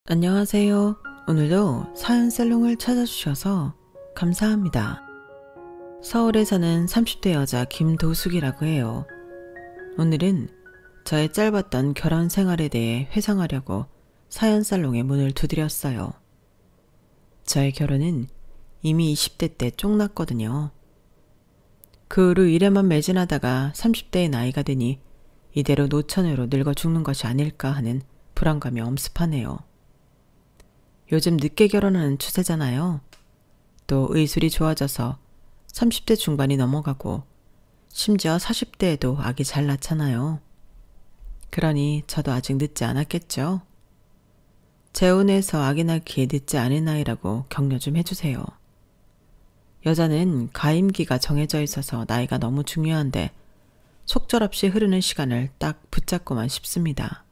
안녕하세요. 오늘도 사연 살롱을 찾아주셔서 감사합니다. 서울에 사는 30대 여자 김도숙이라고 해요. 오늘은 저의 짧았던 결혼 생활에 대해 회상하려고 사연 살롱의 문을 두드렸어요. 저의 결혼은 이미 20대 때 쫑났거든요. 그 후로 일에만 매진하다가 30대의 나이가 되니 이대로 노처녀로 늙어 죽는 것이 아닐까 하는 불안감이 엄습하네요. 요즘 늦게 결혼하는 추세잖아요. 또 의술이 좋아져서 30대 중반이 넘어가고 심지어 40대에도 아기 잘 낳잖아요. 그러니 저도 아직 늦지 않았겠죠. 재혼해서 아기 낳기에 늦지 않은 나이라고 격려 좀 해주세요. 여자는 가임기가 정해져 있어서 나이가 너무 중요한데 속절없이 흐르는 시간을 딱 붙잡고만 싶습니다.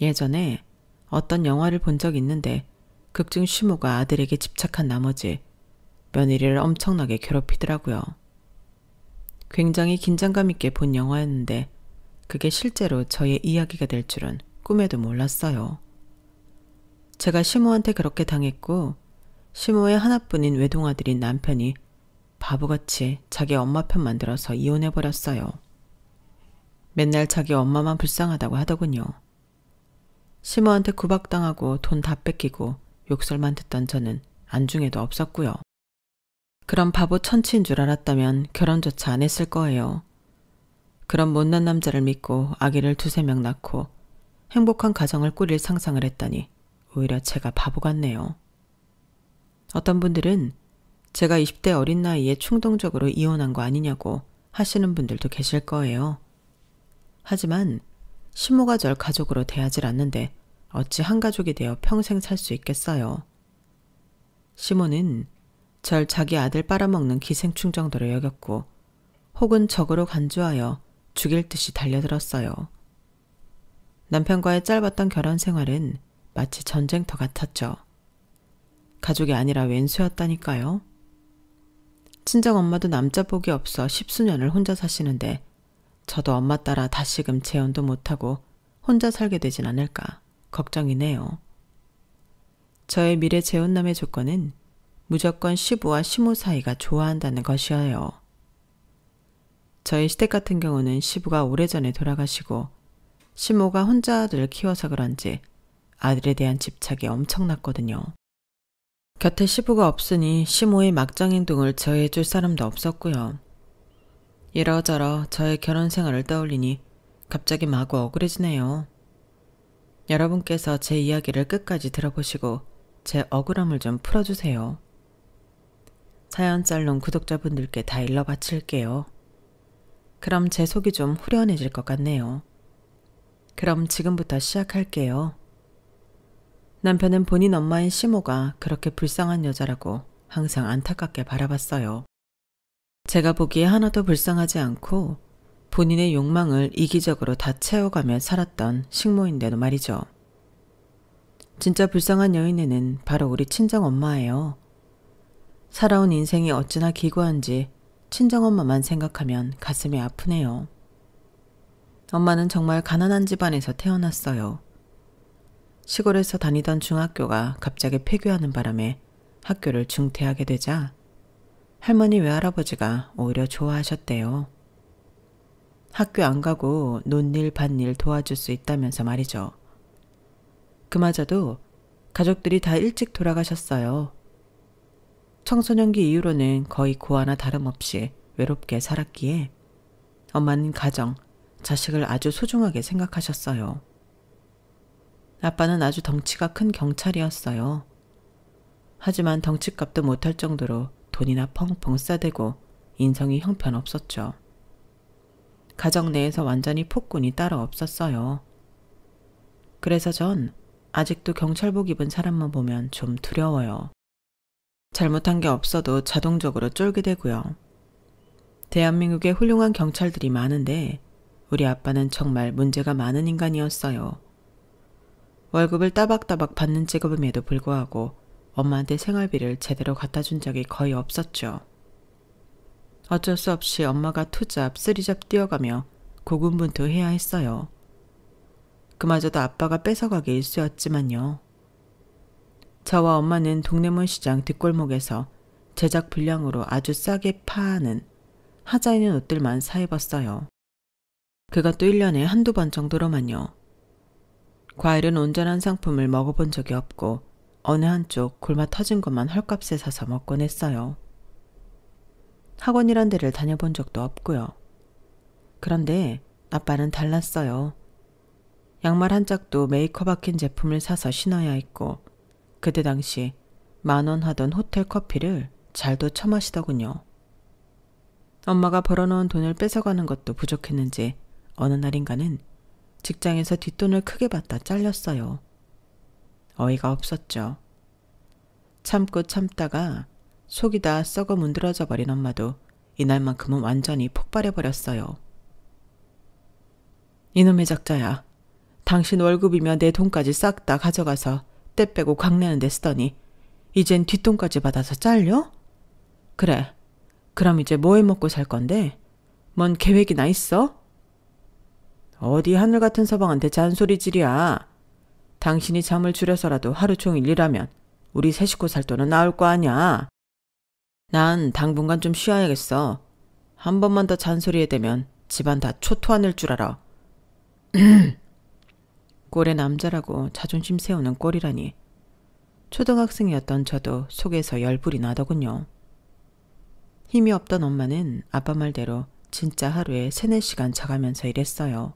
예전에 어떤 영화를 본 적 있는데 극중 시모가 아들에게 집착한 나머지 며느리를 엄청나게 괴롭히더라고요. 굉장히 긴장감 있게 본 영화였는데 그게 실제로 저의 이야기가 될 줄은 꿈에도 몰랐어요. 제가 시모한테 그렇게 당했고 시모의 하나뿐인 외동아들인 남편이 바보같이 자기 엄마 편만 들어서 이혼해버렸어요. 맨날 자기 엄마만 불쌍하다고 하더군요. 시모한테 구박당하고 돈 다 뺏기고 욕설만 듣던 저는 안중에도 없었고요. 그런 바보 천치인 줄 알았다면 결혼조차 안 했을 거예요. 그런 못난 남자를 믿고 아기를 2~3명 낳고 행복한 가정을 꾸릴 상상을 했다니 오히려 제가 바보 같네요. 어떤 분들은 제가 20대 어린 나이에 충동적으로 이혼한 거 아니냐고 하시는 분들도 계실 거예요. 하지만 시모가 절 가족으로 대하질 않는데 어찌 한 가족이 되어 평생 살 수 있겠어요. 시모는 절 자기 아들 빨아먹는 기생충 정도로 여겼고 혹은 적으로 간주하여 죽일 듯이 달려들었어요. 남편과의 짧았던 결혼 생활은 마치 전쟁터 같았죠. 가족이 아니라 왼수였다니까요. 친정엄마도 남자 복이 없어 10수년을 혼자 사시는데 저도 엄마 따라 다시금 재혼도 못하고 혼자 살게 되진 않을까 걱정이네요. 저의 미래 재혼남의 조건은 무조건 시부와 시모 사이가 좋아한다는 것이어요. 저희 시댁 같은 경우는 시부가 오래전에 돌아가시고 시모가 혼자 아들을 키워서 그런지 아들에 대한 집착이 엄청났거든요. 곁에 시부가 없으니 시모의 막장 행동을 저해줄 사람도 없었고요. 이러저러 저의 결혼 생활을 떠올리니 갑자기 마구 억울해지네요. 여러분께서 제 이야기를 끝까지 들어보시고 제 억울함을 좀 풀어주세요. 사연 살롱 구독자분들께 다 일러 바칠게요. 그럼 제 속이 좀 후련해질 것 같네요. 그럼 지금부터 시작할게요. 남편은 본인 엄마인 시모가 그렇게 불쌍한 여자라고 항상 안타깝게 바라봤어요. 제가 보기에 하나도 불쌍하지 않고 본인의 욕망을 이기적으로 다 채워가며 살았던 식모인데도 말이죠. 진짜 불쌍한 여인네는 바로 우리 친정엄마예요. 살아온 인생이 어찌나 기구한지 친정엄마만 생각하면 가슴이 아프네요. 엄마는 정말 가난한 집안에서 태어났어요. 시골에서 다니던 중학교가 갑자기 폐교하는 바람에 학교를 중퇴하게 되자 할머니 외할아버지가 오히려 좋아하셨대요. 학교 안 가고 논일 밭일 도와줄 수 있다면서 말이죠. 그마저도 가족들이 다 일찍 돌아가셨어요. 청소년기 이후로는 거의 고아나 다름없이 외롭게 살았기에 엄마는 가정, 자식을 아주 소중하게 생각하셨어요. 아빠는 아주 덩치가 큰 경찰이었어요. 하지만 덩치값도 못할 정도로 돈이나 펑펑 싸대고 인성이 형편없었죠. 가정 내에서 완전히 폭군이 따로 없었어요. 그래서 전 아직도 경찰복 입은 사람만 보면 좀 두려워요. 잘못한 게 없어도 자동적으로 쫄게 되고요. 대한민국에 훌륭한 경찰들이 많은데 우리 아빠는 정말 문제가 많은 인간이었어요. 월급을 따박따박 받는 직업임에도 불구하고 엄마한테 생활비를 제대로 갖다 준 적이 거의 없었죠. 어쩔 수 없이 엄마가 투잡, 쓰리잡 뛰어가며 고군분투해야 했어요. 그마저도 아빠가 뺏어가기 일쑤였지만요. 저와 엄마는 동대문 시장 뒷골목에서 제작 불량으로 아주 싸게 파는 하자 있는 옷들만 사 입었어요. 그것도 1년에 한두 번 정도로만요. 과일은 온전한 상품을 먹어본 적이 없고 어느 한쪽 골마 터진 것만 헐값에 사서 먹곤 했어요. 학원이란 데를 다녀본 적도 없고요. 그런데 아빠는 달랐어요. 양말 한 짝도 메이커 박힌 제품을 사서 신어야 했고 그때 당시 10,000원 하던 호텔 커피를 잘도 처마시더군요. 엄마가 벌어놓은 돈을 뺏어가는 것도 부족했는지 어느 날인가는 직장에서 뒷돈을 크게 받다 잘렸어요. 어이가 없었죠. 참고 참다가 속이 다 썩어 문드러져 버린 엄마도 이날만큼은 완전히 폭발해버렸어요. 이놈의 작자야. 당신 월급이며 내 돈까지 싹 다 가져가서 떼 빼고 광내는 데 쓰더니 이젠 뒷돈까지 받아서 잘려? 그래. 그럼 이제 뭐 해먹고 살 건데? 뭔 계획이나 있어? 어디 하늘 같은 서방한테 잔소리질이야. 당신이 잠을 줄여서라도 하루 종일 일하면 우리 세 식구 살 돈은 나올 거 아냐. 난 당분간 좀 쉬어야겠어. 한 번만 더 잔소리에 대면 집안 다 초토화낼 줄 알아. 꼴의 남자라고 자존심 세우는 꼴이라니. 초등학생이었던 저도 속에서 열불이 나더군요. 힘이 없던 엄마는 아빠 말대로 진짜 하루에 3-4시간 자가면서 일했어요.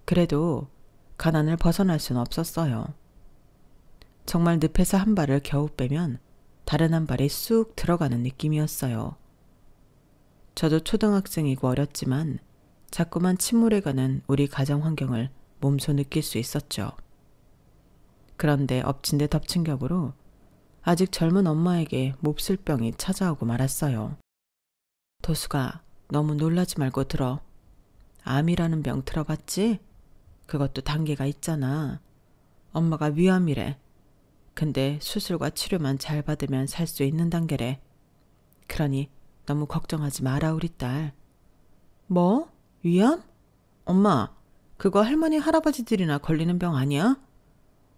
그래도 가난을 벗어날 수는 없었어요. 정말 늪에서 한 발을 겨우 빼면 다른 한 발이 쑥 들어가는 느낌이었어요. 저도 초등학생이고 어렸지만 자꾸만 침몰해가는 우리 가정 환경을 몸소 느낄 수 있었죠. 그런데 엎친 데 덮친 격으로 아직 젊은 엄마에게 몹쓸 병이 찾아오고 말았어요. 도수가 너무 놀라지 말고 들어. 암이라는 병 들어봤지? 그것도 단계가 있잖아. 엄마가 위암이래. 근데 수술과 치료만 잘 받으면 살 수 있는 단계래. 그러니 너무 걱정하지 마라 우리 딸. 뭐? 위암? 엄마, 그거 할머니 할아버지들이나 걸리는 병 아니야?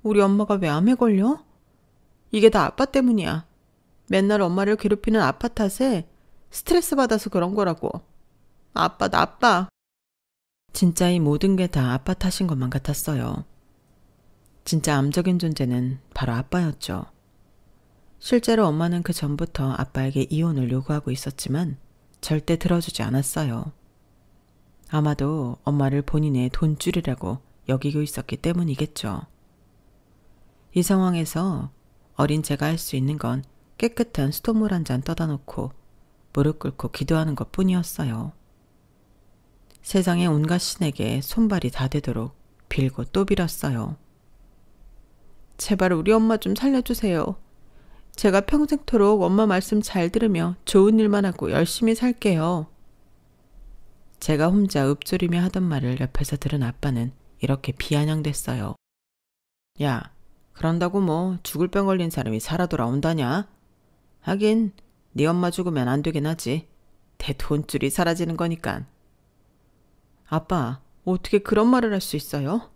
우리 엄마가 왜 암에 걸려? 이게 다 아빠 때문이야. 맨날 엄마를 괴롭히는 아빠 탓에 스트레스 받아서 그런 거라고. 아빠 나빠. 진짜 이 모든 게 다 아빠 탓인 것만 같았어요. 진짜 암적인 존재는 바로 아빠였죠. 실제로 엄마는 그 전부터 아빠에게 이혼을 요구하고 있었지만 절대 들어주지 않았어요. 아마도 엄마를 본인의 돈줄이라고 여기고 있었기 때문이겠죠. 이 상황에서 어린 제가 할 수 있는 건 깨끗한 수돗물 한 잔 떠다 놓고 무릎 꿇고 기도하는 것 뿐이었어요. 세상의 온갖 신에게 손발이 다 되도록 빌고 또 빌었어요. 제발 우리 엄마 좀 살려주세요. 제가 평생토록 엄마 말씀 잘 들으며 좋은 일만 하고 열심히 살게요. 제가 혼자 읊조리며 하던 말을 옆에서 들은 아빠는 이렇게 비아냥댔어요. 야, 그런다고 뭐 죽을 병 걸린 사람이 살아 돌아온다냐? 하긴 네 엄마 죽으면 안 되긴 하지. 내 돈줄이 사라지는 거니깐. 아빠, 어떻게 그런 말을 할 수 있어요?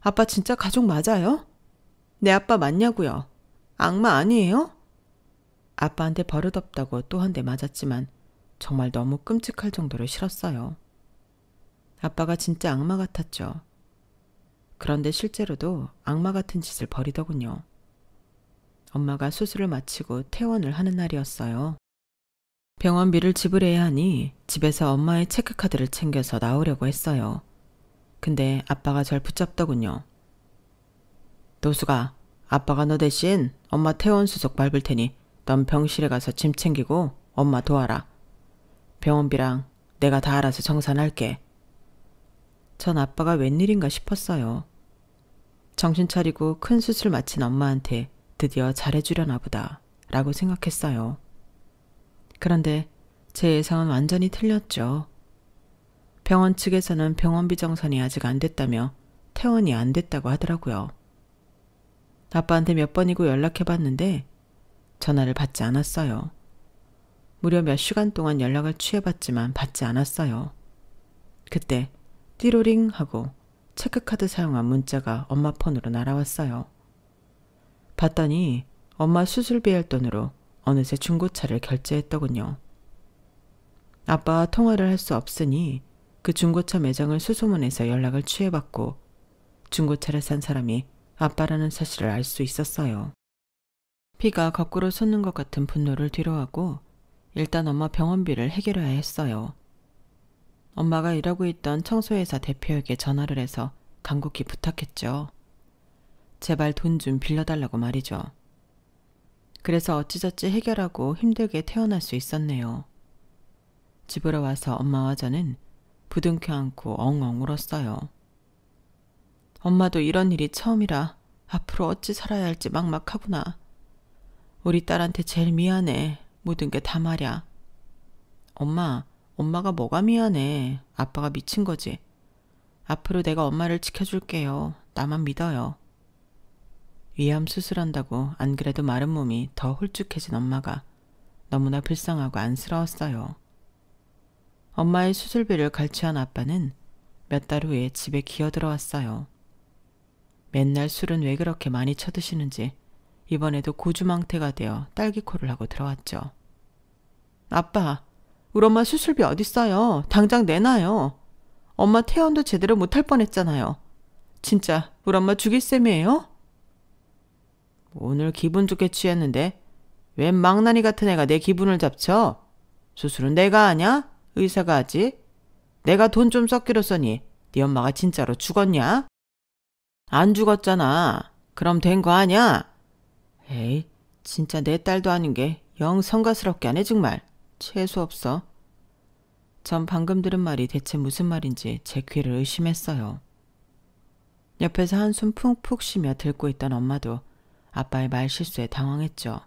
아빠 진짜 가족 맞아요? 내 아빠 맞냐고요? 악마 아니에요? 아빠한테 버릇없다고 또 한 대 맞았지만 정말 너무 끔찍할 정도로 싫었어요. 아빠가 진짜 악마 같았죠. 그런데 실제로도 악마 같은 짓을 벌이더군요. 엄마가 수술을 마치고 퇴원을 하는 날이었어요. 병원비를 지불해야 하니 집에서 엄마의 체크카드를 챙겨서 나오려고 했어요. 근데 아빠가 절 붙잡더군요. 도수가, 아빠가 너 대신 엄마 퇴원 수속 밟을 테니 넌 병실에 가서 짐 챙기고 엄마 도와라. 병원비랑 내가 다 알아서 정산할게. 전 아빠가 웬일인가 싶었어요. 정신 차리고 큰 수술 마친 엄마한테 드디어 잘해주려나 보다 라고 생각했어요. 그런데 제 예상은 완전히 틀렸죠. 병원 측에서는 병원비 정산이 아직 안 됐다며 퇴원이 안 됐다고 하더라고요. 아빠한테 몇 번이고 연락해봤는데 전화를 받지 않았어요. 무려 몇 시간 동안 연락을 취해봤지만 받지 않았어요. 그때 띠로링 하고 체크카드 사용한 문자가 엄마 폰으로 날아왔어요. 봤더니 엄마 수술비 할 돈으로 어느새 중고차를 결제했더군요. 아빠와 통화를 할 수 없으니 그 중고차 매장을 수소문해서 연락을 취해봤고 중고차를 산 사람이 아빠라는 사실을 알 수 있었어요. 피가 거꾸로 솟는 것 같은 분노를 뒤로하고 일단 엄마 병원비를 해결해야 했어요. 엄마가 일하고 있던 청소회사 대표에게 전화를 해서 간곡히 부탁했죠. 제발 돈 좀 빌려달라고 말이죠. 그래서 어찌저찌 해결하고 힘들게 퇴원할 수 있었네요. 집으로 와서 엄마와 저는 부둥켜 안고 엉엉 울었어요. 엄마도 이런 일이 처음이라 앞으로 어찌 살아야 할지 막막하구나. 우리 딸한테 제일 미안해. 모든 게 다 말야. 엄마가 뭐가 미안해. 아빠가 미친 거지. 앞으로 내가 엄마를 지켜줄게요. 나만 믿어요. 위암 수술한다고 안 그래도 마른 몸이 더 홀쭉해진 엄마가 너무나 불쌍하고 안쓰러웠어요. 엄마의 수술비를 갈취한 아빠는 몇 달 후에 집에 기어들어왔어요. 맨날 술은 왜 그렇게 많이 쳐드시는지 이번에도 고주망태가 되어 딸기코를 하고 들어왔죠. 아빠, 우리 엄마 수술비 어딨어요? 당장 내놔요. 엄마 퇴원도 제대로 못할 뻔했잖아요. 진짜 우리 엄마 죽일 셈이에요? 오늘 기분 좋게 취했는데 웬 망나니 같은 애가 내 기분을 잡쳐? 수술은 내가 하냐? 의사가 하지? 내가 돈 좀 썩기로 써니 네 엄마가 진짜로 죽었냐? 안 죽었잖아. 그럼 된 거 아냐? 에이, 진짜 내 딸도 아닌 게 영 성가스럽게 하네 정말. 재수 없어. 전 방금 들은 말이 대체 무슨 말인지 제 귀를 의심했어요. 옆에서 한숨 푹푹 쉬며 듣고 있던 엄마도 아빠의 말 실수에 당황했죠.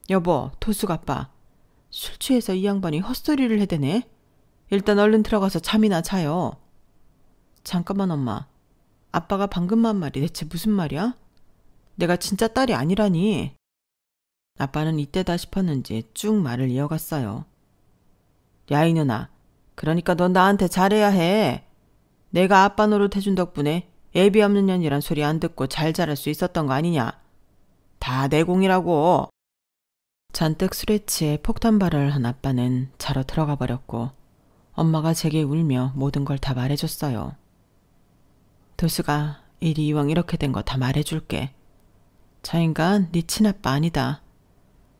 여보, 도숙 아빠. 술 취해서 이 양반이 헛소리를 해대네. 일단 얼른 들어가서 잠이나 자요. 잠깐만 엄마. 아빠가 방금 한 말이 대체 무슨 말이야? 내가 진짜 딸이 아니라니. 아빠는 이때다 싶었는지 쭉 말을 이어갔어요. 야 이년아, 그러니까 넌 나한테 잘해야 해. 내가 아빠 노릇 해준 덕분에 애비 없는 년이란 소리 안 듣고 잘 자랄 수 있었던 거 아니냐. 다 내 공이라고. 잔뜩 술에 취해 폭탄 발언을 한 아빠는 자러 들어가 버렸고 엄마가 제게 울며 모든 걸 다 말해줬어요. 도수가 일이 이왕 이렇게 된 거 다 말해줄게. 저 인간 네 친아빠 아니다.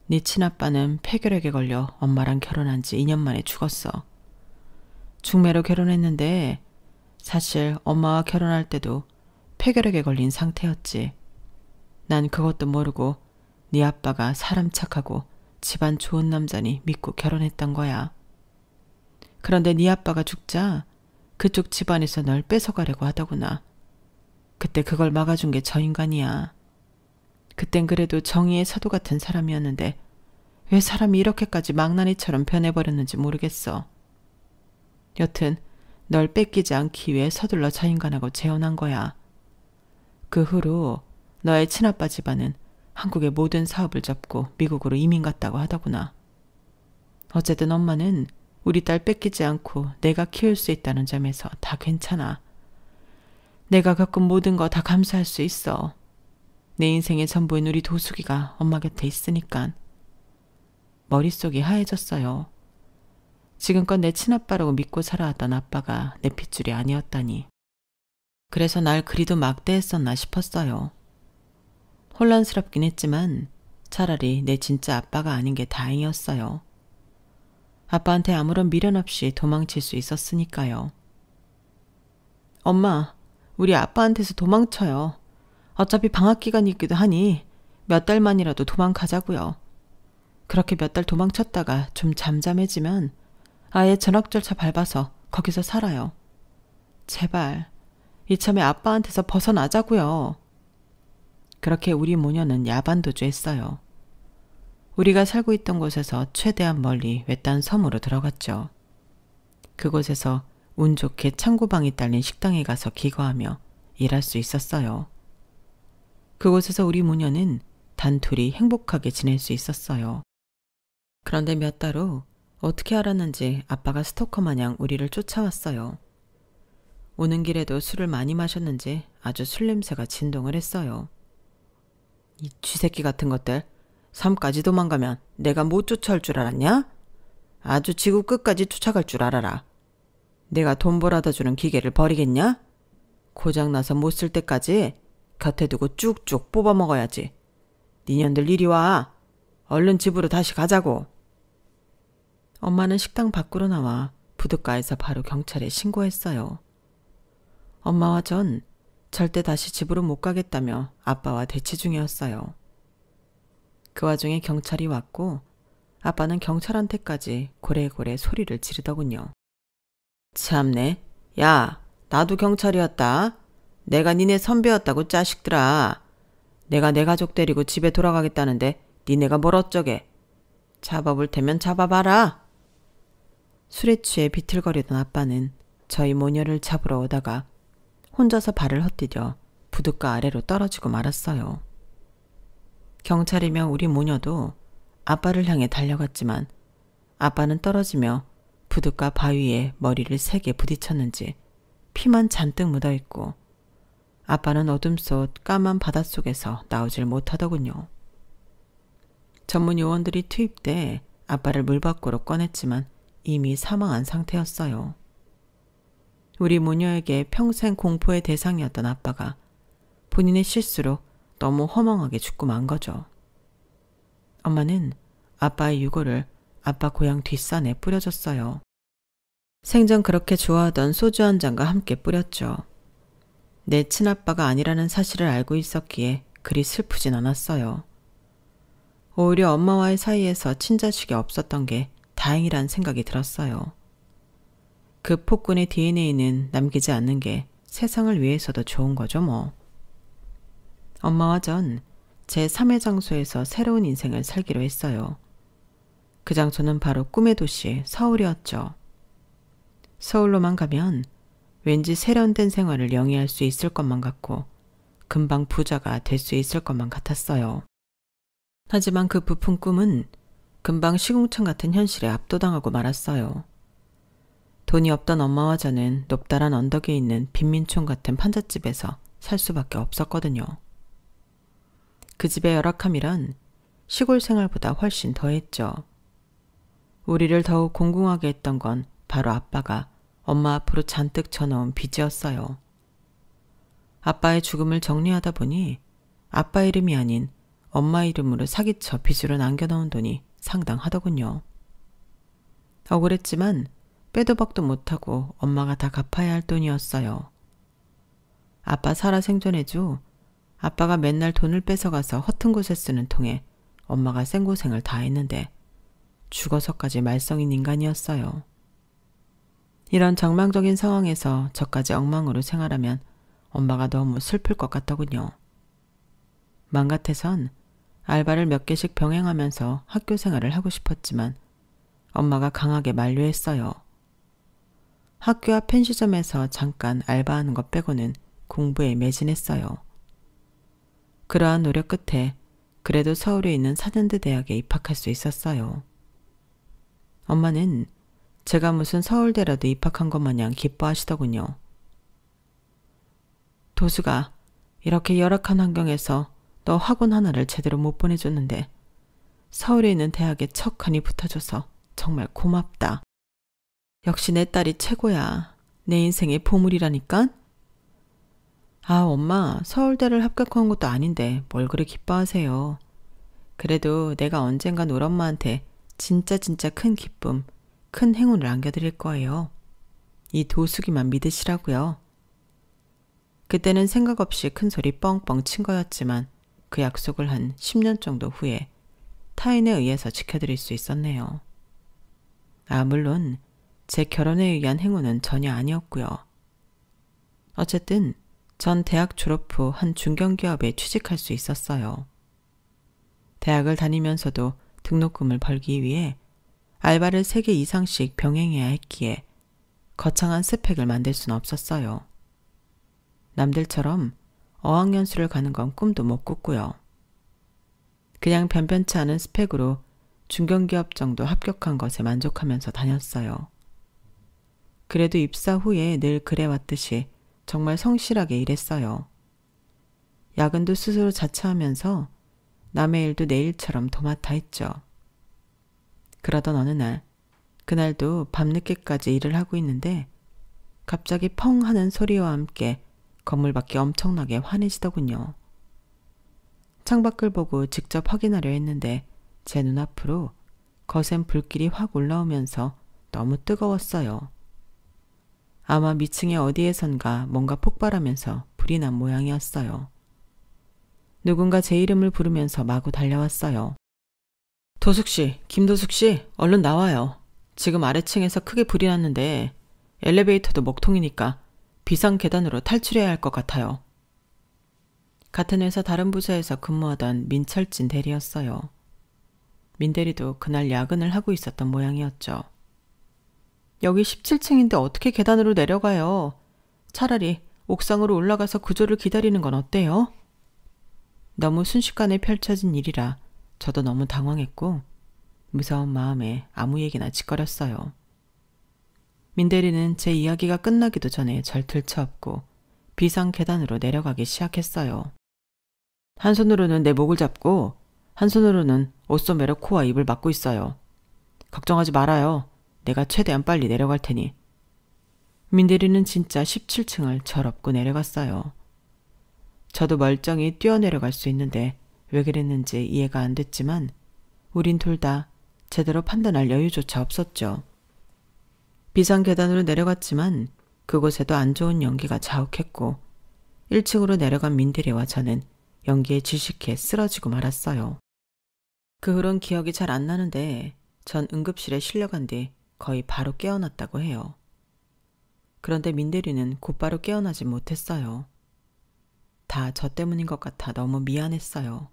네 친아빠는 폐결핵에 걸려 엄마랑 결혼한 지 2년 만에 죽었어. 중매로 결혼했는데 사실 엄마와 결혼할 때도 폐결핵에 걸린 상태였지. 난 그것도 모르고 네 아빠가 사람 착하고 집안 좋은 남자니 믿고 결혼했던 거야. 그런데 네 아빠가 죽자 그쪽 집안에서 널 뺏어가려고 하더구나. 그때 그걸 막아준 게 저 인간이야. 그땐 그래도 정의의 사도 같은 사람이었는데 왜 사람이 이렇게까지 망나니처럼 변해버렸는지 모르겠어. 여튼 널 뺏기지 않기 위해 서둘러 저 인간하고 재혼한 거야. 그 후로 너의 친아빠 집안은 한국의 모든 사업을 접고 미국으로 이민 갔다고 하더구나. 어쨌든 엄마는 우리 딸 뺏기지 않고 내가 키울 수 있다는 점에서 다 괜찮아. 내가 겪은 모든 거 다 감수할 수 있어. 내 인생의 전부인 우리 도숙이가 엄마 곁에 있으니까. 머릿속이 하얘졌어요. 지금껏 내 친아빠라고 믿고 살아왔던 아빠가 내 핏줄이 아니었다니. 그래서 날 그리도 막대했었나 싶었어요. 혼란스럽긴 했지만 차라리 내 진짜 아빠가 아닌 게 다행이었어요. 아빠한테 아무런 미련 없이 도망칠 수 있었으니까요. 엄마, 우리 아빠한테서 도망쳐요. 어차피 방학 기간이기도 하니 몇 달만이라도 도망가자고요. 그렇게 몇 달 도망쳤다가 좀 잠잠해지면 아예 전학절차 밟아서 거기서 살아요. 제발 이참에 아빠한테서 벗어나자고요. 그렇게 우리 모녀는 야반도주했어요. 우리가 살고 있던 곳에서 최대한 멀리 외딴 섬으로 들어갔죠. 그곳에서 운 좋게 창고방이 딸린 식당에 가서 기거하며 일할 수 있었어요. 그곳에서 우리 모녀는 단둘이 행복하게 지낼 수 있었어요. 그런데 몇 달 후 어떻게 알았는지 아빠가 스토커 마냥 우리를 쫓아왔어요. 오는 길에도 술을 많이 마셨는지 아주 술 냄새가 진동을 했어요. 이 쥐새끼 같은 것들, 섬까지 도망가면 내가 못 쫓아올 줄 알았냐? 아주 지구 끝까지 쫓아갈 줄 알아라. 내가 돈 벌어다 주는 기계를 버리겠냐? 고장나서 못 쓸 때까지 곁에 두고 쭉쭉 뽑아 먹어야지. 니년들 이리 와. 얼른 집으로 다시 가자고. 엄마는 식당 밖으로 나와 부둣가에서 바로 경찰에 신고했어요. 엄마와 전 절대 다시 집으로 못 가겠다며 아빠와 대치 중이었어요. 그 와중에 경찰이 왔고 아빠는 경찰한테까지 고래고래 소리를 지르더군요. 참네. 야, 나도 경찰이었다. 내가 니네 선배였다고 짜식들아. 내가 내 가족 데리고 집에 돌아가겠다는데 니네가 뭘 어쩌게. 잡아볼 테면 잡아봐라. 술에 취해 비틀거리던 아빠는 저희 모녀를 잡으러 오다가 혼자서 발을 헛디뎌 부둣가 아래로 떨어지고 말았어요. 경찰이며 우리 모녀도 아빠를 향해 달려갔지만 아빠는 떨어지며 부둣가 바위에 머리를 세게 부딪혔는지 피만 잔뜩 묻어있고 아빠는 어둠 속 까만 바닷속에서 나오질 못하더군요. 전문 요원들이 투입돼 아빠를 물 밖으로 꺼냈지만 이미 사망한 상태였어요. 우리 모녀에게 평생 공포의 대상이었던 아빠가 본인의 실수로 너무 허망하게 죽고 만 거죠. 엄마는 아빠의 유골을 아빠 고향 뒷산에 뿌려줬어요. 생전 그렇게 좋아하던 소주 한 잔과 함께 뿌렸죠. 내 친아빠가 아니라는 사실을 알고 있었기에 그리 슬프진 않았어요. 오히려 엄마와의 사이에서 친자식이 없었던 게 다행이란 생각이 들었어요. 그 폭군의 DNA는 남기지 않는 게 세상을 위해서도 좋은 거죠 뭐. 엄마와 전 제3의 장소에서 새로운 인생을 살기로 했어요. 그 장소는 바로 꿈의 도시 서울이었죠. 서울로만 가면 왠지 세련된 생활을 영위할 수 있을 것만 같고 금방 부자가 될 수 있을 것만 같았어요. 하지만 그 부푼 꿈은 금방 시궁창 같은 현실에 압도당하고 말았어요. 돈이 없던 엄마와 저는 높다란 언덕에 있는 빈민촌 같은 판잣집에서 살 수밖에 없었거든요. 그 집의 열악함이란 시골 생활보다 훨씬 더했죠. 우리를 더욱 공공하게 했던 건 바로 아빠가 엄마 앞으로 잔뜩 쳐넣은 빚이었어요. 아빠의 죽음을 정리하다 보니 아빠 이름이 아닌 엄마 이름으로 사기쳐 빚으로 남겨놓은 돈이 상당하더군요. 억울했지만 빼도 박도 못하고 엄마가 다 갚아야 할 돈이었어요. 아빠 살아 생존해줘 아빠가 맨날 돈을 뺏어가서 허튼 곳에 쓰는 통에 엄마가 생고생을 다 했는데 죽어서까지 말썽인 인간이었어요. 이런 절망적인 상황에서 저까지 엉망으로 생활하면 엄마가 너무 슬플 것 같더군요. 맘 같아선 알바를 몇 개씩 병행하면서 학교 생활을 하고 싶었지만 엄마가 강하게 만류했어요. 학교 앞 편의점에서 잠깐 알바하는 것 빼고는 공부에 매진했어요. 그러한 노력 끝에 그래도 서울에 있는 사는대 대학에 입학할 수 있었어요. 엄마는 제가 무슨 서울대라도 입학한 것 마냥 기뻐하시더군요. 도수가 이렇게 열악한 환경에서 너 학원 하나를 제대로 못 보내줬는데 서울에 있는 대학에 척하니 붙어줘서 정말 고맙다. 역시 내 딸이 최고야. 내 인생의 보물이라니까? 아, 엄마, 서울대를 합격한 것도 아닌데 뭘 그리 기뻐하세요. 그래도 내가 언젠간 우리 엄마한테 진짜 큰 기쁨, 큰 행운을 안겨드릴 거예요. 이 도숙이만 믿으시라고요. 그때는 생각 없이 큰 소리 뻥뻥 친 거였지만 그 약속을 한 10년 정도 후에 타인에 의해서 지켜드릴 수 있었네요. 아, 물론 제 결혼에 의한 행운은 전혀 아니었고요. 어쨌든 전 대학 졸업 후 한 중견기업에 취직할 수 있었어요. 대학을 다니면서도 등록금을 벌기 위해 알바를 3개 이상씩 병행해야 했기에 거창한 스펙을 만들 수는 없었어요. 남들처럼 어학연수를 가는 건 꿈도 못 꿨고요. 그냥 변변치 않은 스펙으로 중견기업 정도 합격한 것에 만족하면서 다녔어요. 그래도 입사 후에 늘 그래왔듯이 정말 성실하게 일했어요. 야근도 스스로 자처하면서 남의 일도 내 일처럼 도맡아 했죠. 그러던 어느 날, 그날도 밤늦게까지 일을 하고 있는데 갑자기 펑 하는 소리와 함께 건물 밖이 엄청나게 환해지더군요. 창밖을 보고 직접 확인하려 했는데 제 눈앞으로 거센 불길이 확 올라오면서 너무 뜨거웠어요. 아마 미층의 어디에선가 뭔가 폭발하면서 불이 난 모양이었어요. 누군가 제 이름을 부르면서 마구 달려왔어요. 도숙씨, 김도숙씨, 얼른 나와요. 지금 아래층에서 크게 불이 났는데 엘리베이터도 먹통이니까 비상 계단으로 탈출해야 할 것 같아요. 같은 회사 다른 부서에서 근무하던 민철진 대리였어요. 민 대리도 그날 야근을 하고 있었던 모양이었죠. 여기 17층인데 어떻게 계단으로 내려가요? 차라리 옥상으로 올라가서 구조를 기다리는 건 어때요? 너무 순식간에 펼쳐진 일이라 저도 너무 당황했고 무서운 마음에 아무 얘기나 짓거렸어요. 민 대리는 제 이야기가 끝나기도 전에 절 들쳐업고 비상 계단으로 내려가기 시작했어요. 한 손으로는 내 목을 잡고 한 손으로는 옷소매로 코와 입을 막고 있어요. 걱정하지 말아요. 내가 최대한 빨리 내려갈 테니. 민 대리는 진짜 17층을 절업고 내려갔어요. 저도 멀쩡히 뛰어내려갈 수 있는데 왜 그랬는지 이해가 안 됐지만 우린 둘 다 제대로 판단할 여유조차 없었죠. 비상 계단으로 내려갔지만 그곳에도 안 좋은 연기가 자욱했고 1층으로 내려간 민대리와 저는 연기에 질식해 쓰러지고 말았어요. 그 후론 기억이 잘 안 나는데 전 응급실에 실려간 뒤 거의 바로 깨어났다고 해요. 그런데 민대리는 곧바로 깨어나지 못했어요. 다 저 때문인 것 같아 너무 미안했어요.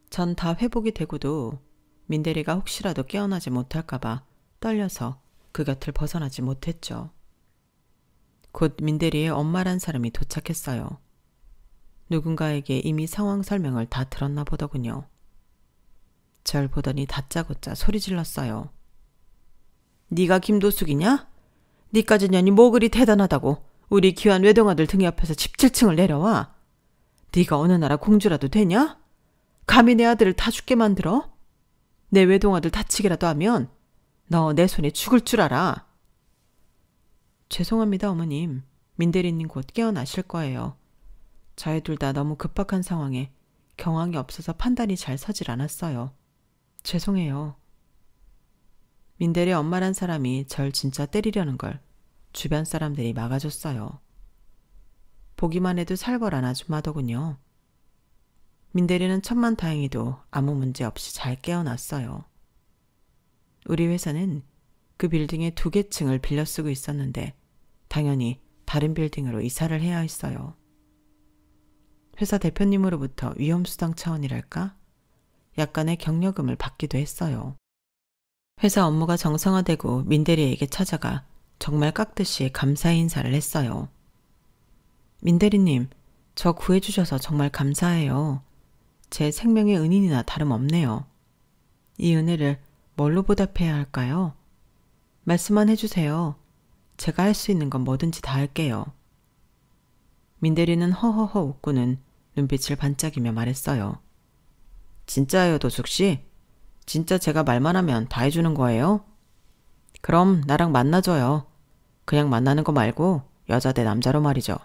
전 다 회복이 되고도 민대리가 혹시라도 깨어나지 못할까봐 떨려서 그 곁을 벗어나지 못했죠. 곧 민대리의 엄마란 사람이 도착했어요. 누군가에게 이미 상황 설명을 다 들었나 보더군요. 절 보더니 다짜고짜 소리 질렀어요. 네가 김도숙이냐? 니까지 년이 뭐 그리 대단하다고 우리 귀한 외동아들 등에 앞에서 17층을 내려와? 네가 어느 나라 공주라도 되냐? 감히 내 아들을 다 죽게 만들어? 내 외동아들 다치기라도 하면 너 내 손에 죽을 줄 알아. 죄송합니다, 어머님. 민대리님 곧 깨어나실 거예요. 저희 둘 다 너무 급박한 상황에 경황이 없어서 판단이 잘 서질 않았어요. 죄송해요. 민대리 엄마란 사람이 절 진짜 때리려는 걸 주변 사람들이 막아줬어요. 보기만 해도 살벌한 아줌마더군요. 민대리는 천만다행히도 아무 문제 없이 잘 깨어났어요. 우리 회사는 그 빌딩의 2개 층을 빌려 쓰고 있었는데 당연히 다른 빌딩으로 이사를 해야 했어요. 회사 대표님으로부터 위험수당 차원이랄까? 약간의 격려금을 받기도 했어요. 회사 업무가 정상화되고 민대리에게 찾아가 정말 깍듯이 감사의 인사를 했어요. 민대리님, 저 구해주셔서 정말 감사해요. 제 생명의 은인이나 다름없네요. 이 은혜를 뭘로 보답해야 할까요? 말씀만 해주세요. 제가 할 수 있는 건 뭐든지 다 할게요. 민대리는 허허허 웃고는 눈빛을 반짝이며 말했어요. 진짜예요, 도숙씨? 진짜 제가 말만 하면 다 해주는 거예요? 그럼 나랑 만나줘요. 그냥 만나는 거 말고 여자 대 남자로 말이죠.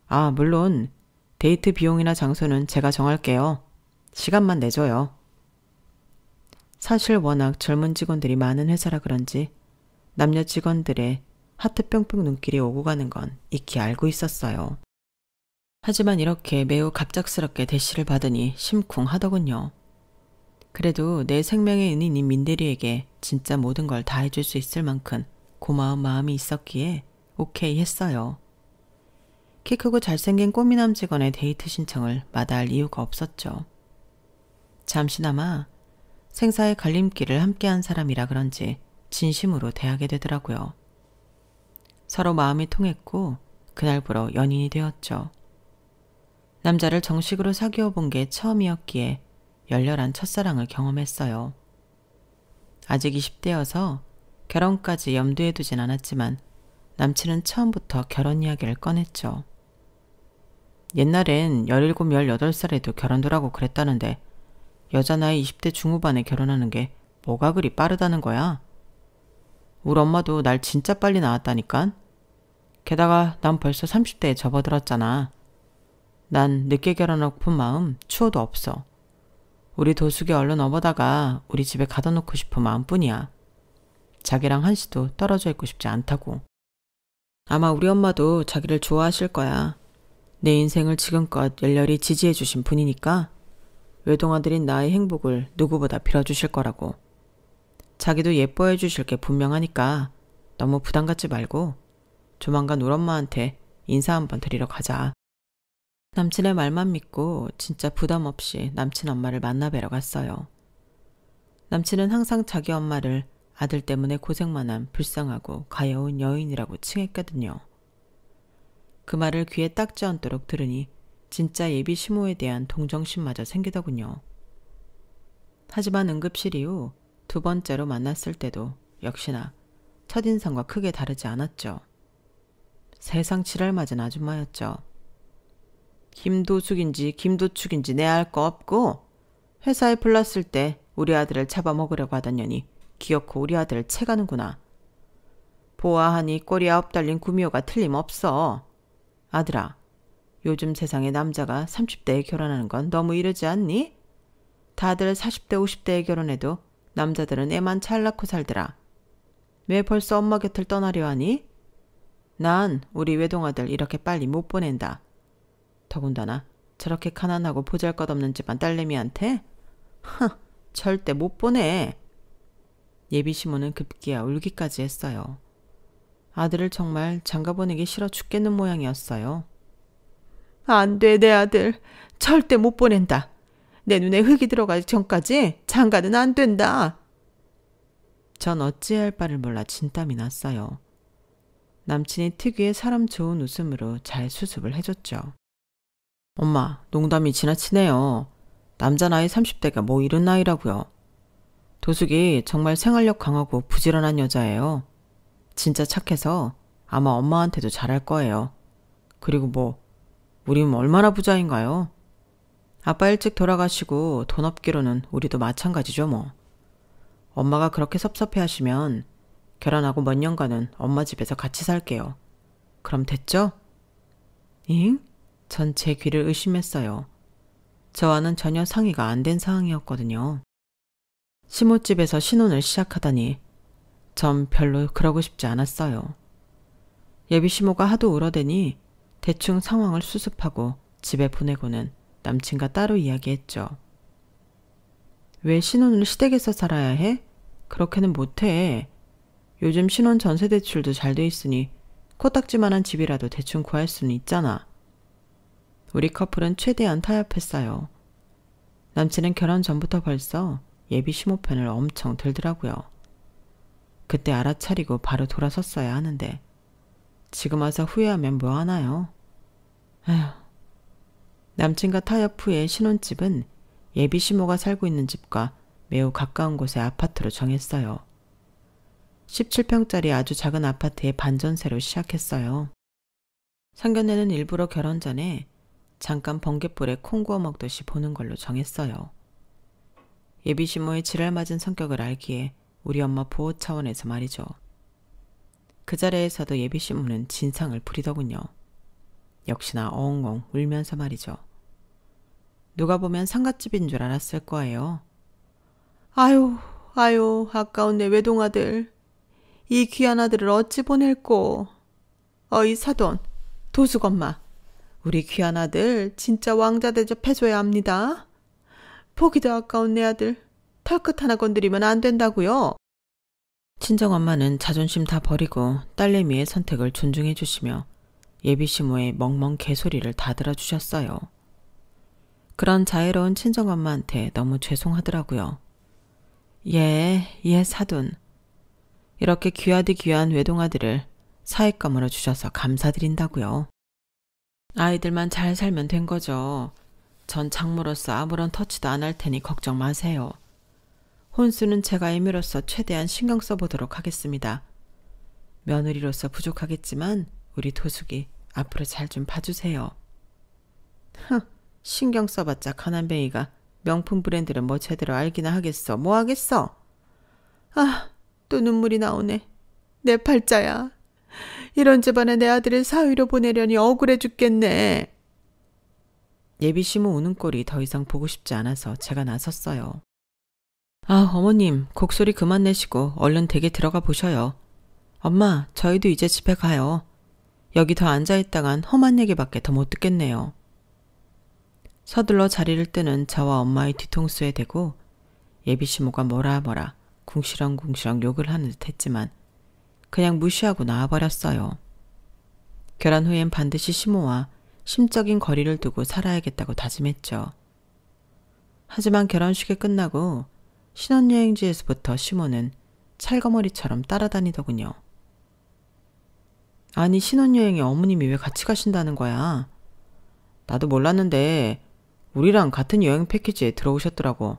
아, 물론 데이트 비용이나 장소는 제가 정할게요. 시간만 내줘요. 사실 워낙 젊은 직원들이 많은 회사라 그런지 남녀 직원들의 하트 뿅뿅 눈길이 오고 가는 건 익히 알고 있었어요. 하지만 이렇게 매우 갑작스럽게 대시를 받으니 심쿵하더군요. 그래도 내 생명의 은인인 민대리에게 진짜 모든 걸 다 해줄 수 있을 만큼 고마운 마음이 있었기에 오케이 했어요. 키 크고 잘생긴 꼬미남 직원의 데이트 신청을 마다할 이유가 없었죠. 잠시나마 생사의 갈림길을 함께한 사람이라 그런지 진심으로 대하게 되더라고요. 서로 마음이 통했고 그날부로 연인이 되었죠. 남자를 정식으로 사귀어 본 게 처음이었기에 열렬한 첫사랑을 경험했어요. 아직 20대여서 결혼까지 염두에 두진 않았지만 남친은 처음부터 결혼 이야기를 꺼냈죠. 옛날엔 17, 18살에도 결혼들하고 그랬다는데 여자 나이 20대 중후반에 결혼하는 게 뭐가 그리 빠르다는 거야? 우리 엄마도 날 진짜 빨리 낳았다니깐? 게다가 난 벌써 30대에 접어들었잖아. 난 늦게 결혼하고픈 마음 추호도 없어. 우리 도숙이 얼른 업어다가 우리 집에 가둬 놓고 싶은 마음뿐이야. 자기랑 한시도 떨어져 있고 싶지 않다고. 아마 우리 엄마도 자기를 좋아하실 거야. 내 인생을 지금껏 열렬히 지지해 주신 분이니까 외동아들인 나의 행복을 누구보다 빌어주실 거라고. 자기도 예뻐해 주실 게 분명하니까 너무 부담 갖지 말고 조만간 우리 엄마한테 인사 한번 드리러 가자. 남친의 말만 믿고 진짜 부담 없이 남친 엄마를 만나뵈러 갔어요. 남친은 항상 자기 엄마를 아들 때문에 고생만 한 불쌍하고 가여운 여인이라고 칭했거든요. 그 말을 귀에 딱지 않도록 들으니 진짜 예비 시모에 대한 동정심마저 생기더군요. 하지만 응급실 이후 2번째로 만났을 때도 역시나 첫인상과 크게 다르지 않았죠. 세상 지랄 맞은 아줌마였죠. 김도숙인지 김도축인지 내 알 거 없고 회사에 불렀을 때 우리 아들을 잡아먹으려고 하던 년이 기어코 우리 아들을 채가는구나. 보아하니 꼬리 9 달린 구미호가 틀림없어. 아들아, 요즘 세상에 남자가 30대에 결혼하는 건 너무 이르지 않니? 다들 40대 50대에 결혼해도 남자들은 애만 잘 낳고 살더라. 왜 벌써 엄마 곁을 떠나려 하니? 난 우리 외동아들 이렇게 빨리 못 보낸다. 더군다나 저렇게 가난하고 보잘것없는 집안 딸내미한테? 절대 못 보내. 예비 시모는 급기야 울기까지 했어요. 아들을 정말 장가보내기 싫어 죽겠는 모양이었어요. 안 돼, 내 아들. 절대 못 보낸다. 내 눈에 흙이 들어가기 전까지 장가는 안 된다. 전 어찌해야 할 바를 몰라 진땀이 났어요. 남친이 특유의 사람 좋은 웃음으로 잘 수습을 해줬죠. 엄마, 농담이 지나치네요. 남자 나이 30대가 뭐 이런 나이라고요. 도숙이 정말 생활력 강하고 부지런한 여자예요. 진짜 착해서 아마 엄마한테도 잘할 거예요. 그리고 뭐 우린 얼마나 부자인가요? 아빠 일찍 돌아가시고 돈 없기로는 우리도 마찬가지죠 뭐. 엄마가 그렇게 섭섭해 하시면 결혼하고 몇 년간은 엄마 집에서 같이 살게요. 그럼 됐죠? 잉? 전 제 귀를 의심했어요. 저와는 전혀 상의가 안 된 상황이었거든요. 시모집에서 신혼을 시작하다니 전 별로 그러고 싶지 않았어요. 예비 시모가 하도 울어대니 대충 상황을 수습하고 집에 보내고는 남친과 따로 이야기했죠. 왜 신혼을 시댁에서 살아야 해? 그렇게는 못해. 요즘 신혼 전세 대출도 잘 돼 있으니 코딱지만한 집이라도 대충 구할 수는 있잖아. 우리 커플은 최대한 타협했어요. 남친은 결혼 전부터 벌써 예비 시모 편을 엄청 들더라고요. 그때 알아차리고 바로 돌아섰어야 하는데 지금 와서 후회하면 뭐하나요? 에휴. 남친과 타협 후에 신혼집은 예비 시모가 살고 있는 집과 매우 가까운 곳의 아파트로 정했어요. 17평짜리 아주 작은 아파트에 반전세로 시작했어요. 상견례는 일부러 결혼 전에 잠깐 번갯불에 콩 구워 먹듯이 보는 걸로 정했어요. 예비 시모의 지랄맞은 성격을 알기에 우리 엄마 보호 차원에서 말이죠. 그 자리에서도 예비 시모는 진상을 부리더군요. 역시나 엉엉 울면서 말이죠. 누가 보면 상갓집인 줄 알았을 거예요. 아유, 아까운 내 외동아들. 이 귀한 아들을 어찌 보낼꼬. 어이 사돈, 도숙엄마. 우리 귀한 아들 진짜 왕자 대접해줘야 합니다. 보기도 아까운 내 아들. 털끝 하나 건드리면 안 된다고요. 친정엄마는 자존심 다 버리고 딸내미의 선택을 존중해 주시며 예비 시모의 멍멍 개소리를 다 들어주셨어요. 그런 자애로운 친정엄마한테 너무 죄송하더라고요. 예 사돈. 이렇게 귀하디 귀한 외동아들을 사윗감으로 주셔서 감사드린다고요. 아이들만 잘 살면 된 거죠. 전 장모로서 아무런 터치도 안 할 테니 걱정 마세요. 혼수는 제가 임의로써 최대한 신경 써보도록 하겠습니다. 며느리로서 부족하겠지만 우리 도숙이 앞으로 잘 좀 봐주세요. 신경 써봤자 가난뱅이가 명품 브랜드를 뭐 제대로 알기나 하겠어. 뭐 하겠어? 또 눈물이 나오네. 내 팔자야. 이런 집안에 내 아들을 사위로 보내려니 억울해 죽겠네. 예비 시모 우는 꼴이 더 이상 보고 싶지 않아서 제가 나섰어요. 어머님, 곡소리 그만 내시고 얼른 댁에 들어가 보셔요. 엄마, 저희도 이제 집에 가요. 여기 더 앉아있다간 험한 얘기밖에 더 못 듣겠네요. 서둘러 자리를 뜨는 저와 엄마의 뒤통수에 대고 예비 시모가 뭐라 궁시렁궁시렁 욕을 하는 듯 했지만 그냥 무시하고 나와버렸어요. 결혼 후엔 반드시 시모와 심적인 거리를 두고 살아야겠다고 다짐했죠. 하지만 결혼식이 끝나고 신혼여행지에서부터 시모는 찰거머리처럼 따라다니더군요. 아니, 신혼여행에 어머님이 왜 같이 가신다는 거야? 나도 몰랐는데 우리랑 같은 여행 패키지에 들어오셨더라고.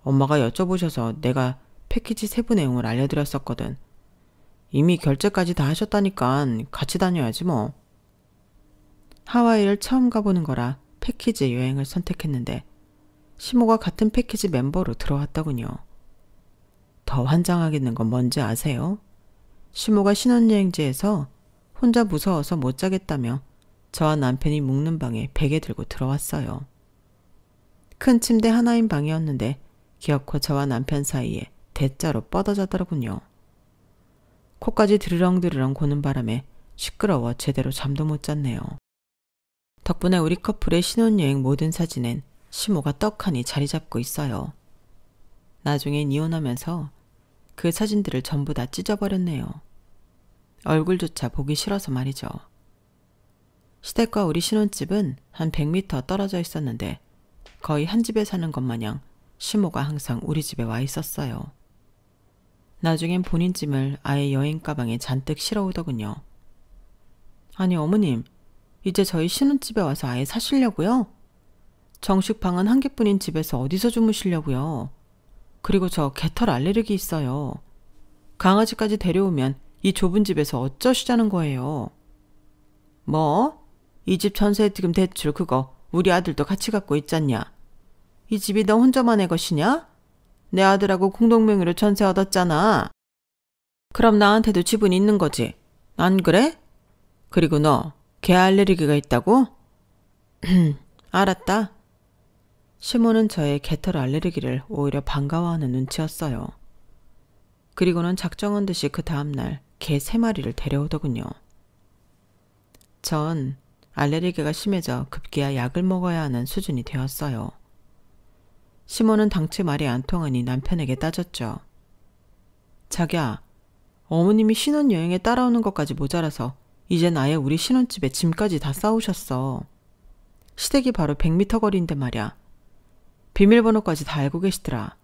엄마가 여쭤보셔서 내가 패키지 세부 내용을 알려드렸었거든. 이미 결제까지 다 하셨다니까 같이 다녀야지 뭐. 하와이를 처음 가보는 거라 패키지 여행을 선택했는데 시모가 같은 패키지 멤버로 들어왔더군요. 더 환장하겠는 건 뭔지 아세요? 시모가 신혼여행지에서 혼자 무서워서 못 자겠다며 저와 남편이 묵는 방에 베개 들고 들어왔어요. 큰 침대 하나인 방이었는데 기어코 저와 남편 사이에 대자로 뻗어자더군요. 코까지 드르렁드르렁 고는 바람에 시끄러워 제대로 잠도 못 잤네요. 덕분에 우리 커플의 신혼여행 모든 사진엔 시모가 떡하니 자리 잡고 있어요. 나중엔 이혼하면서 그 사진들을 전부 다 찢어버렸네요. 얼굴조차 보기 싫어서 말이죠. 시댁과 우리 신혼집은 한 100m 떨어져 있었는데 거의 한 집에 사는 것 마냥 시모가 항상 우리 집에 와 있었어요. 나중엔 본인 짐을 아예 여행 가방에 잔뜩 실어오더군요. 아니 어머님, 이제 저희 신혼집에 와서 아예 사시려고요? 정식 방은 한 개뿐인 집에서 어디서 주무시려고요? 그리고 저 개털 알레르기 있어요. 강아지까지 데려오면 이 좁은 집에서 어쩌시자는 거예요? 뭐? 이 집 전세금 대출 그거 우리 아들도 같이 갖고 있잖냐? 이 집이 너 혼자만의 것이냐? 내 아들하고 공동명의로 전세 얻었잖아. 그럼 나한테도 지분 있는 거지? 안 그래? 그리고 너 개 알레르기가 있다고? 알았다. 시모는 저의 개털 알레르기를 오히려 반가워하는 눈치였어요. 그리고는 작정한 듯이 그 다음날 개 3마리를 데려오더군요. 전 알레르기가 심해져 급기야 약을 먹어야 하는 수준이 되었어요. 시모는 당최 말이 안 통하니 남편에게 따졌죠. 자기야, 어머님이 신혼여행에 따라오는 것까지 모자라서 이젠 아예 우리 신혼집에 짐까지 다 싸우셨어. 시댁이 바로 100m 거리인데 말이야. 비밀번호까지 다 알고 계시더라.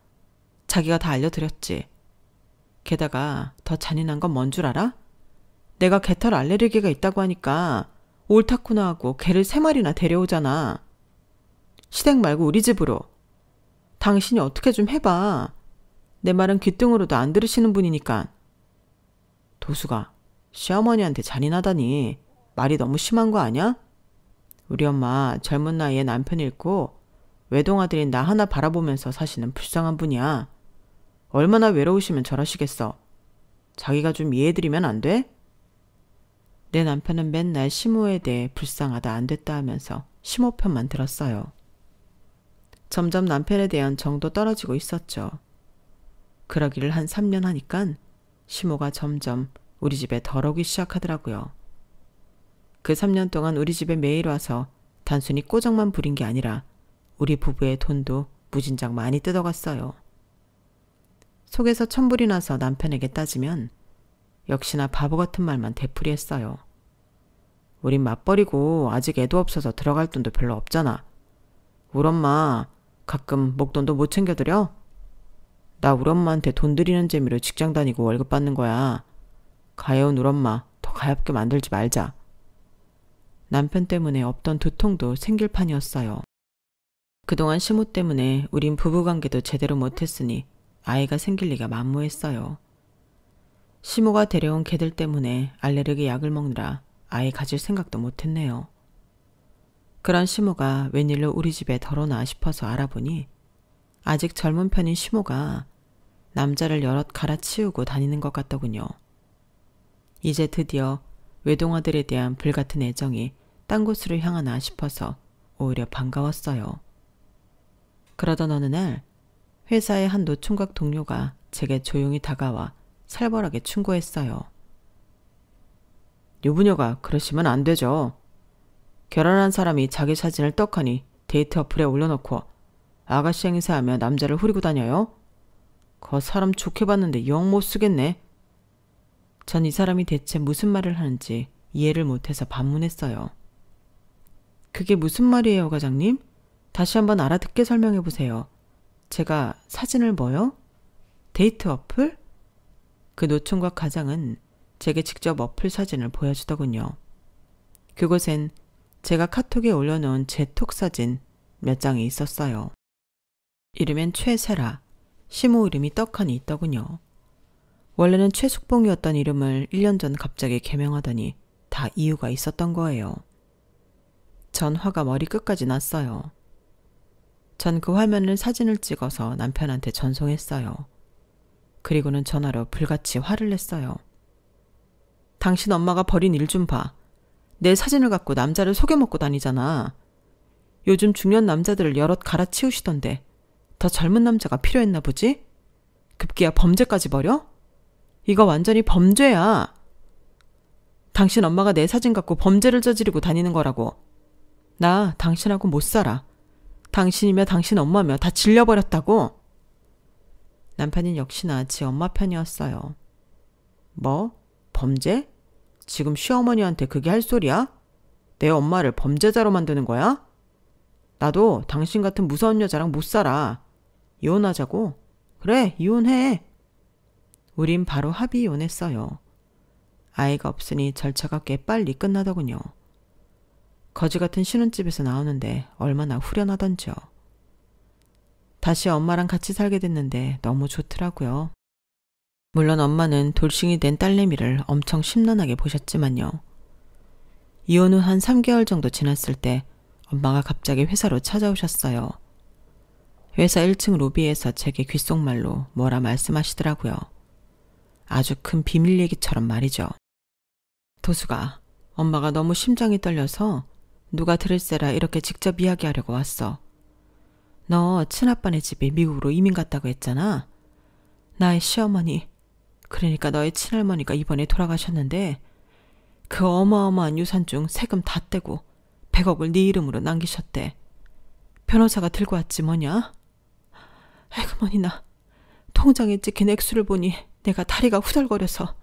자기가 다 알려드렸지. 게다가 더 잔인한 건 뭔 줄 알아? 내가 개털 알레르기가 있다고 하니까 옳다구나 하고 개를 3마리나 데려오잖아. 시댁 말고 우리 집으로. 당신이 어떻게 좀 해봐. 내 말은 귓등으로도 안 들으시는 분이니까. 도수가 시어머니한테 잔인하다니 말이 너무 심한 거 아니야? 우리 엄마 젊은 나이에 남편 잃고 외동아들인 나 하나 바라보면서 사시는 불쌍한 분이야. 얼마나 외로우시면 저러시겠어. 자기가 좀 이해해드리면 안 돼? 내 남편은 맨날 시모에 대해 불쌍하다 안 됐다 하면서 시모 편만 들었어요. 점점 남편에 대한 정도 떨어지고 있었죠. 그러기를 한 3년 하니깐 시모가 점점 우리 집에 덜어오기 시작하더라고요. 그 3년 동안 우리 집에 매일 와서 단순히 꼬정만 부린 게 아니라 우리 부부의 돈도 무진장 많이 뜯어갔어요. 속에서 천불이 나서 남편에게 따지면 역시나 바보 같은 말만 되풀이했어요. 우린 맞벌이고 아직 애도 없어서 들어갈 돈도 별로 없잖아. 우리 엄마 가끔 목돈도 못 챙겨드려? 나 우리 엄마한테 돈 드리는 재미로 직장 다니고 월급 받는 거야. 가여운 우리 엄마 더 가엾게 만들지 말자. 남편 때문에 없던 두통도 생길 판이었어요. 그동안 시모 때문에 우린 부부관계도 제대로 못했으니 아이가 생길 리가 만무했어요. 시모가 데려온 개들 때문에 알레르기 약을 먹느라 아이 가질 생각도 못했네요. 그런 시모가 웬일로 우리 집에 덜어나 싶어서 알아보니 아직 젊은 편인 시모가 남자를 여럿 갈아치우고 다니는 것 같더군요. 이제 드디어 외동아들에 대한 불같은 애정이 딴 곳으로 향하나 싶어서 오히려 반가웠어요. 그러던 어느 날 회사의 한 노총각 동료가 제게 조용히 다가와 살벌하게 충고했어요. 유부녀가 그러시면 안 되죠. 결혼한 사람이 자기 사진을 떡하니 데이트 어플에 올려놓고 아가씨 행세하며 남자를 후리고 다녀요? 그 사람 좋게 봤는데 영 못 쓰겠네. 전 이 사람이 대체 무슨 말을 하는지 이해를 못해서 반문했어요. 그게 무슨 말이에요, 과장님? 다시 한번 알아듣게 설명해 보세요. 제가 사진을 뭐요? 데이트 어플? 그 노총각 과장은 제게 직접 어플 사진을 보여주더군요. 그곳엔 제가 카톡에 올려놓은 제 톡 사진 몇 장이 있었어요. 이름엔 최세라, 시모 이름이 떡하니 있더군요. 원래는 최숙봉이었던 이름을 1년 전 갑자기 개명하더니 다 이유가 있었던 거예요. 전 화가 머리끝까지 났어요. 전 그 화면을 사진을 찍어서 남편한테 전송했어요. 그리고는 전화로 불같이 화를 냈어요. 당신 엄마가 벌인 일 좀 봐. 내 사진을 갖고 남자를 속여먹고 다니잖아. 요즘 중년 남자들을 여럿 갈아치우시던데 더 젊은 남자가 필요했나 보지? 급기야 범죄까지 벌여? 이거 완전히 범죄야. 당신 엄마가 내 사진 갖고 범죄를 저지르고 다니는 거라고. 나 당신하고 못 살아. 당신이며 당신 엄마며 다 질려버렸다고. 남편은 역시나 지 엄마 편이었어요. 뭐? 범죄? 지금 시어머니한테 그게 할 소리야? 내 엄마를 범죄자로 만드는 거야? 나도 당신 같은 무서운 여자랑 못 살아. 이혼하자고? 그래, 이혼해. 우린 바로 합의 이혼했어요. 아이가 없으니 절차가 꽤 빨리 끝나더군요. 거지 같은 신혼집에서 나오는데 얼마나 후련하던지요. 다시 엄마랑 같이 살게 됐는데 너무 좋더라고요. 물론 엄마는 돌싱이 된 딸내미를 엄청 심란하게 보셨지만요. 이혼 후 한 3개월 정도 지났을 때 엄마가 갑자기 회사로 찾아오셨어요. 회사 1층 로비에서 제게 귓속말로 뭐라 말씀하시더라고요. 아주 큰 비밀 얘기처럼 말이죠. 도수가, 엄마가 너무 심장이 떨려서 누가 들을세라 이렇게 직접 이야기하려고 왔어. 너 친아빠네 집이 미국으로 이민 갔다고 했잖아. 나의 시어머니, 그러니까 너의 친할머니가 이번에 돌아가셨는데 그 어마어마한 유산 중 세금 다 떼고 100억을 네 이름으로 남기셨대. 변호사가 들고 왔지 뭐냐? 에그머니 나 통장에 찍힌 액수를 보니 내가 다리가 후덜거려서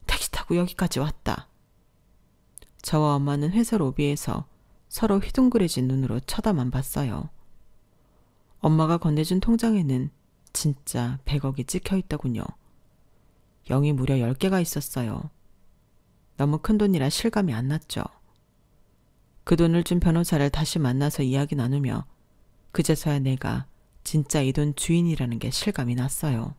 택시 타고 여기까지 왔다. 저와 엄마는 회사 로비에서 서로 휘둥그레진 눈으로 쳐다만 봤어요. 엄마가 건네준 통장에는 진짜 100억이 찍혀 있더군요. 0이 무려 10개가 있었어요. 너무 큰 돈이라 실감이 안 났죠. 그 돈을 준 변호사를 다시 만나서 이야기 나누며 그제서야 내가 진짜 이 돈 주인이라는 게 실감이 났어요.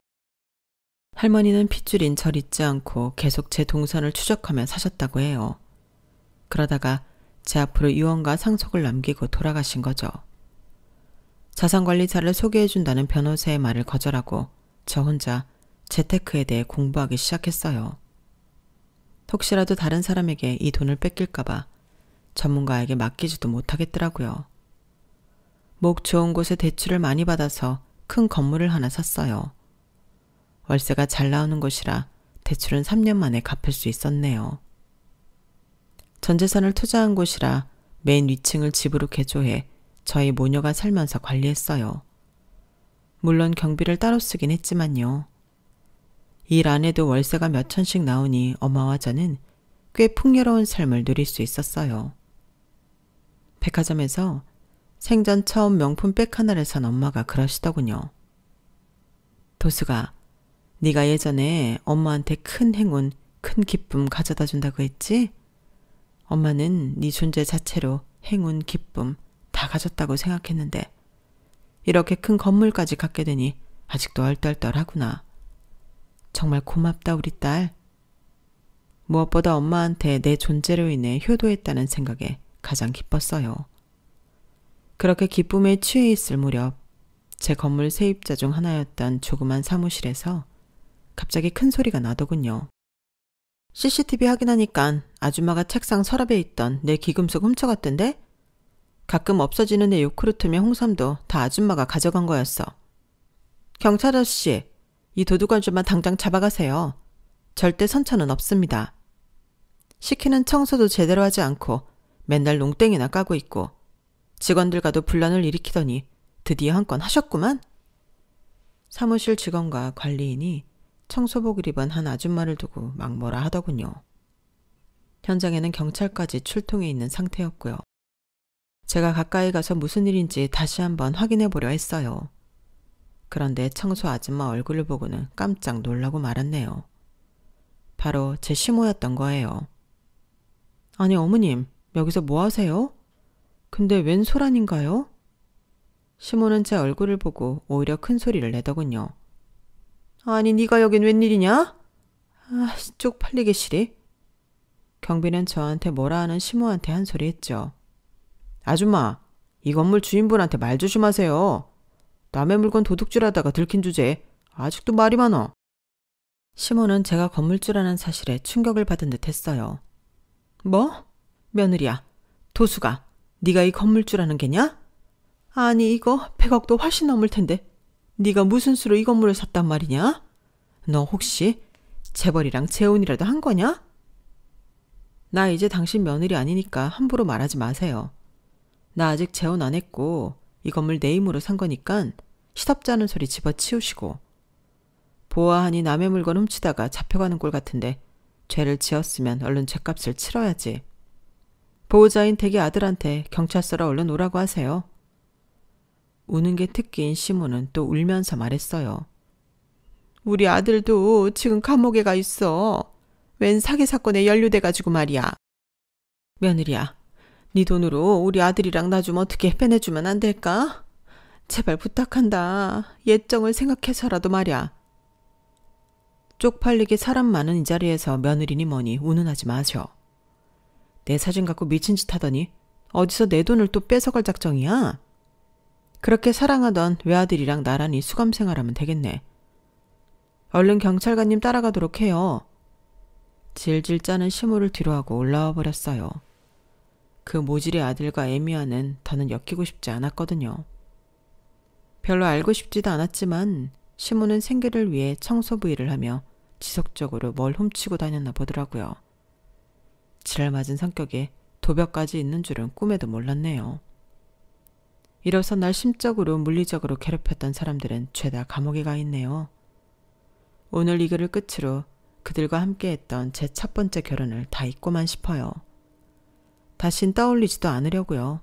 할머니는 핏줄인 절 잊지 않고 계속 제 동선을 추적하며 사셨다고 해요. 그러다가 제 앞으로 유언과 상속을 남기고 돌아가신 거죠. 자산관리사를 소개해준다는 변호사의 말을 거절하고 저 혼자 재테크에 대해 공부하기 시작했어요. 혹시라도 다른 사람에게 이 돈을 뺏길까봐 전문가에게 맡기지도 못하겠더라고요. 목 좋은 곳에 대출을 많이 받아서 큰 건물을 하나 샀어요. 월세가 잘 나오는 곳이라 대출은 3년 만에 갚을 수 있었네요. 전 재산을 투자한 곳이라 맨 위층을 집으로 개조해 저희 모녀가 살면서 관리했어요. 물론 경비를 따로 쓰긴 했지만요. 일 안 해도 월세가 몇 천씩 나오니 엄마와 저는 꽤 풍요로운 삶을 누릴 수 있었어요. 백화점에서 생전 처음 명품 백 하나를 산 엄마가 그러시더군요. 도수가, 네가 예전에 엄마한테 큰 행운, 큰 기쁨 가져다 준다고 했지? 엄마는 네 존재 자체로 행운, 기쁨 다 가졌다고 생각했는데 이렇게 큰 건물까지 갖게 되니 아직도 얼떨떨하구나. 정말 고맙다 우리 딸. 무엇보다 엄마한테 내 존재로 인해 효도했다는 생각에 가장 기뻤어요. 그렇게 기쁨에 취해 있을 무렵 제 건물 세입자 중 하나였던 조그만 사무실에서 갑자기 큰 소리가 나더군요. CCTV 확인하니깐 아줌마가 책상 서랍에 있던 내 귀금속 훔쳐갔던데? 가끔 없어지는 내 요크루트며 홍삼도 다 아줌마가 가져간 거였어. 경찰 아저씨, 이 도둑 아줌마 당장 잡아가세요. 절대 선처는 없습니다. 시키는 청소도 제대로 하지 않고 맨날 농땡이나 까고 있고 직원들과도 분란을 일으키더니 드디어 한 건 하셨구만. 사무실 직원과 관리인이 청소복을 입은 한 아줌마를 두고 막 뭐라 하더군요. 현장에는 경찰까지 출동해 있는 상태였고요. 제가 가까이 가서 무슨 일인지 다시 한번 확인해 보려 했어요. 그런데 청소 아줌마 얼굴을 보고는 깜짝 놀라고 말았네요. 바로 제 시모였던 거예요. 아니 어머님, 여기서 뭐 하세요? 근데 웬 소란인가요? 시모는 제 얼굴을 보고 오히려 큰 소리를 내더군요. 아니 네가 여긴 웬일이냐? 아, 쪽팔리게 시리. 경비는 저한테 뭐라 하는 시모한테 한 소리 했죠. 아줌마, 이 건물 주인분한테 말 조심하세요. 남의 물건 도둑질하다가 들킨 주제에 아직도 말이 많어. 시모는 제가 건물주라는 사실에 충격을 받은 듯 했어요. 뭐? 며느리야, 도수가 네가 이 건물주라는 게냐? 아니 이거 100억도 훨씬 넘을 텐데 네가 무슨 수로 이 건물을 샀단 말이냐? 너 혹시 재벌이랑 재혼이라도 한 거냐? 나 이제 당신 며느리 아니니까 함부로 말하지 마세요. 나 아직 재혼 안 했고 이 건물 내 힘으로 산 거니까 시덥지 않은 소리 집어치우시고. 보아하니 남의 물건 훔치다가 잡혀가는 꼴 같은데 죄를 지었으면 얼른 죄값을 치러야지. 보호자인 댁의 아들한테 경찰서로 얼른 오라고 하세요. 우는 게 특기인 시모는 또 울면서 말했어요. 우리 아들도 지금 감옥에 가 있어. 웬 사기 사건에 연루돼가지고 말이야. 며느리야, 네 돈으로 우리 아들이랑 나 좀 어떻게 빼내주면 안 될까? 제발 부탁한다. 예정을 생각해서라도 말이야. 쪽팔리게 사람 많은 이 자리에서 며느리니 뭐니 운운하지 마셔. 내 사진 갖고 미친 짓 하더니 어디서 내 돈을 또 뺏어갈 작정이야? 그렇게 사랑하던 외아들이랑 나란히 수감 생활하면 되겠네. 얼른 경찰관님 따라가도록 해요. 질질 짜는 시모를 뒤로하고 올라와 버렸어요. 그 모질의 아들과 애미와는 더는 엮이고 싶지 않았거든요. 별로 알고 싶지도 않았지만 시모는 생계를 위해 청소부 일을 하며 지속적으로 뭘 훔치고 다녔나 보더라고요. 지랄 맞은 성격에 도벽까지 있는 줄은 꿈에도 몰랐네요. 이로써 날 심적으로 물리적으로 괴롭혔던 사람들은 죄다 감옥에 가 있네요. 오늘 이 글을 끝으로 그들과 함께했던 제 첫 번째 결혼을 다 잊고만 싶어요. 다신 떠올리지도 않으려고요.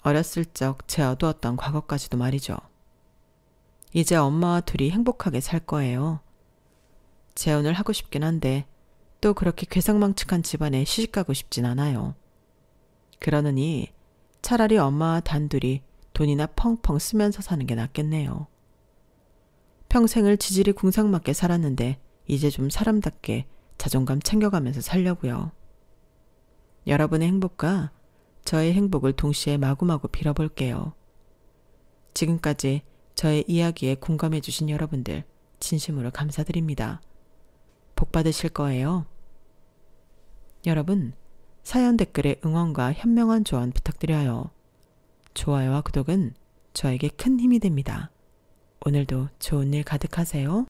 어렸을 적 제 어두웠던 과거까지도 말이죠. 이제 엄마와 둘이 행복하게 살 거예요. 재혼을 하고 싶긴 한데 또 그렇게 괴상망측한 집안에 시집가고 싶진 않아요. 그러느니 차라리 엄마와 단둘이 돈이나 펑펑 쓰면서 사는 게 낫겠네요. 평생을 지질이 궁상맞게 살았는데 이제 좀 사람답게 자존감 챙겨가면서 살려고요. 여러분의 행복과 저의 행복을 동시에 마구마구 빌어볼게요. 지금까지 저의 이야기에 공감해 주신 여러분들 진심으로 감사드립니다. 복 받으실 거예요. 여러분, 사연 댓글에 응원과 현명한 조언 부탁드려요. 좋아요와 구독은 저에게 큰 힘이 됩니다. 오늘도 좋은 일 가득하세요.